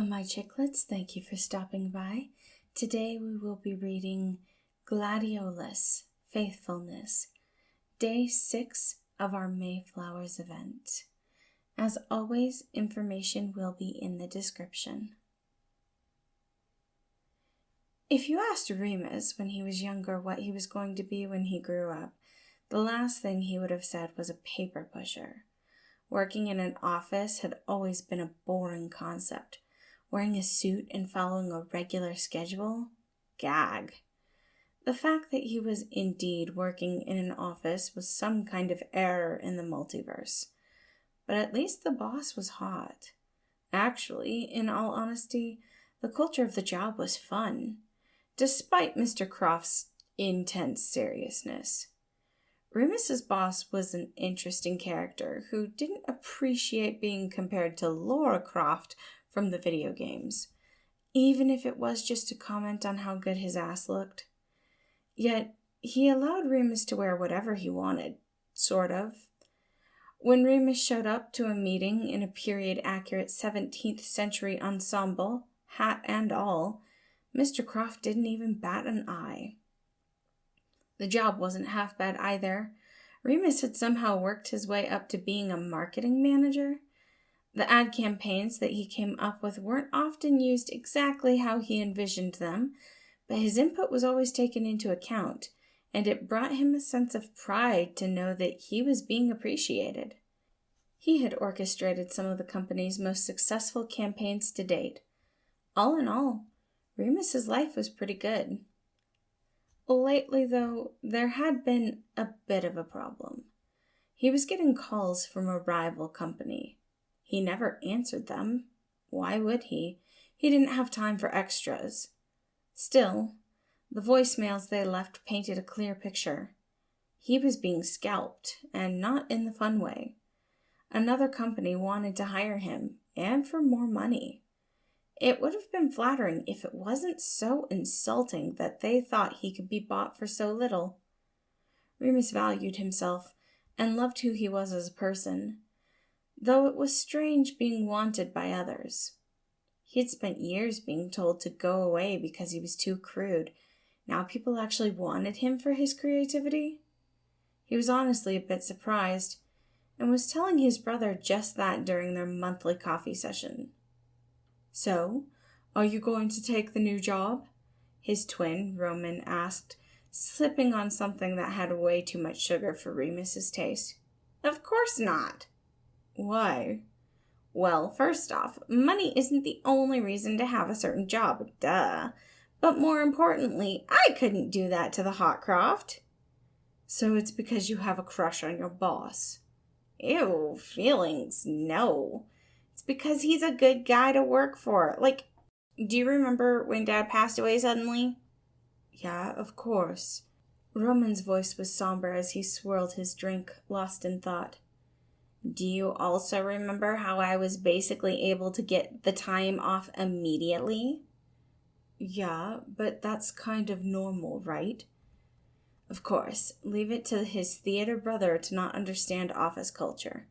Hello, my chicklets. Thank you for stopping by. Today we will be reading Gladiolus, Faithfulness, Day 6 of our Mayflowers event. As always, information will be in the description. If you asked Remus when he was younger what he was going to be when he grew up, the last thing he would have said was a paper pusher. Working in an office had always been a boring concept. Wearing a suit and following a regular schedule? Gag. The fact that he was indeed working in an office was some kind of error in the multiverse. But at least the boss was hot. Actually, in all honesty, the culture of the job was fun, despite Mr. Croft's intense seriousness. Remus's boss was an interesting character who didn't appreciate being compared to Lara Croft from the video games, even if it was just to comment on how good his ass looked. Yet, he allowed Remus to wear whatever he wanted, sort of. When Remus showed up to a meeting in a period-accurate 17th century ensemble, hat and all, Mr. Croft didn't even bat an eye. The job wasn't half bad either. Remus had somehow worked his way up to being a marketing manager. The ad campaigns that he came up with weren't often used exactly how he envisioned them, but his input was always taken into account, and it brought him a sense of pride to know that he was being appreciated. He had orchestrated some of the company's most successful campaigns to date. All in all, Remus's life was pretty good. Lately, though, there had been a bit of a problem. He was getting calls from a rival company. He never answered them. Why would he? He didn't have time for extras. Still, the voicemails they left painted a clear picture. He was being scalped, and not in the fun way. Another company wanted to hire him, and for more money. It would have been flattering if it wasn't so insulting that they thought he could be bought for so little. Remus valued himself and loved who he was as a person, though it was strange being wanted by others. He had spent years being told to go away because he was too crude. Now people actually wanted him for his creativity? He was honestly a bit surprised, and was telling his brother just that during their monthly coffee session. "So, are you going to take the new job?" his twin, Roman, asked, slipping on something that had way too much sugar for Remus's taste. "Of course not." "Why?" "Well, first off, money isn't the only reason to have a certain job, duh. But more importantly, I couldn't do that to the hot Croft." "So it's because you have a crush on your boss?" "Ew, feelings, no. It's because he's a good guy to work for. Like, do you remember when Dad passed away suddenly?" "Yeah, of course." Roman's voice was somber as he swirled his drink, lost in thought. "Do you also remember how I was basically able to get the time off immediately?" "Yeah, but that's kind of normal, right?" "Of course, leave it to his theater brother to not understand office culture."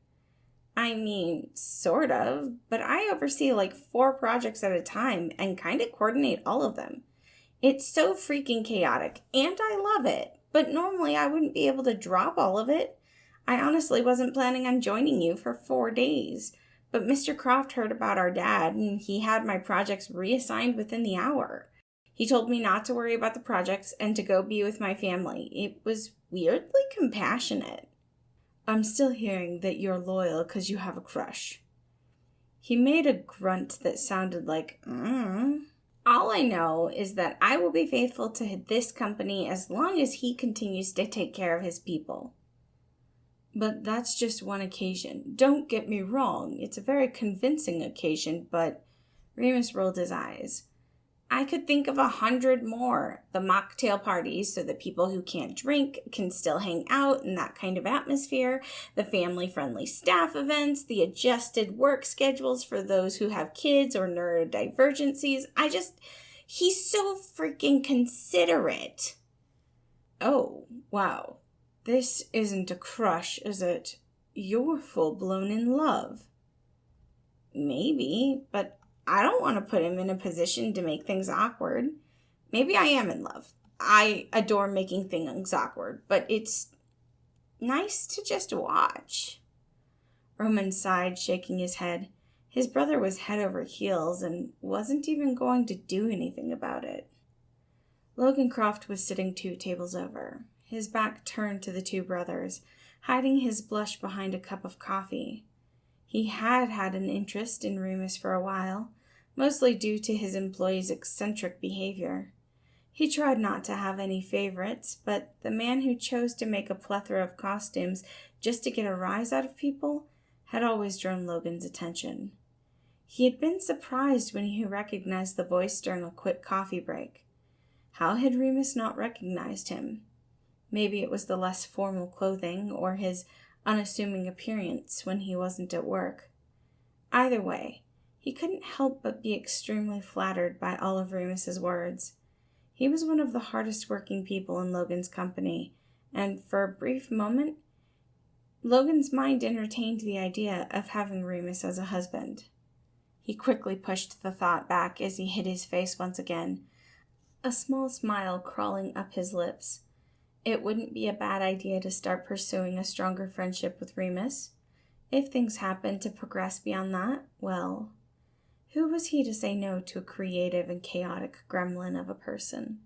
"I mean, sort of, but I oversee like 4 projects at a time and kind of coordinate all of them. It's so freaking chaotic, and I love it, but normally I wouldn't be able to drop all of it. I honestly wasn't planning on joining you for 4 days, but Mr. Croft heard about our dad, and he had my projects reassigned within the hour. He told me not to worry about the projects and to go be with my family. It was weirdly compassionate." "I'm still hearing that you're loyal because you have a crush." He made a grunt that sounded like, "All I know is that I will be faithful to this company as long as he continues to take care of his people." "But that's just one occasion. Don't get me wrong, it's a very convincing occasion, but..." Remus rolled his eyes. "I could think of 100 more. The mocktail parties so that people who can't drink can still hang out in that kind of atmosphere, the family-friendly staff events, the adjusted work schedules for those who have kids or neurodivergencies. He's so freaking considerate." "Oh, wow. This isn't a crush, is it? You're full-blown in love." "Maybe, but I don't want to put him in a position to make things awkward. Maybe I am in love. I adore making things awkward, but it's nice to just watch. Roman sighed, shaking his head. His brother was head over heels and wasn't even going to do anything about it. Logancroft was sitting 2 tables over, his back turned to the 2 brothers, hiding his blush behind a cup of coffee. He had had an interest in Remus for a while, mostly due to his employee's eccentric behavior. He tried not to have any favorites, but the man who chose to make a plethora of costumes just to get a rise out of people had always drawn Logan's attention. He had been surprised when he recognized the voice during a quick coffee break. How had Remus not recognized him? Maybe it was the less formal clothing or his unassuming appearance when he wasn't at work. Either way, he couldn't help but be extremely flattered by all of Remus's words. He was one of the hardest working people in Logan's company, and for a brief moment, Logan's mind entertained the idea of having Remus as a husband. He quickly pushed the thought back as he hid his face once again, a small smile crawling up his lips. It wouldn't be a bad idea to start pursuing a stronger friendship with Remus. If things happened to progress beyond that, well, who was he to say no to a creative and chaotic gremlin of a person?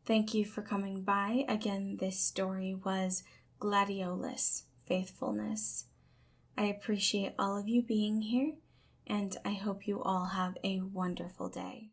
Thank you for coming by. Again, this story was Gladiolus, Faithfulness. I appreciate all of you being here, and I hope you all have a wonderful day.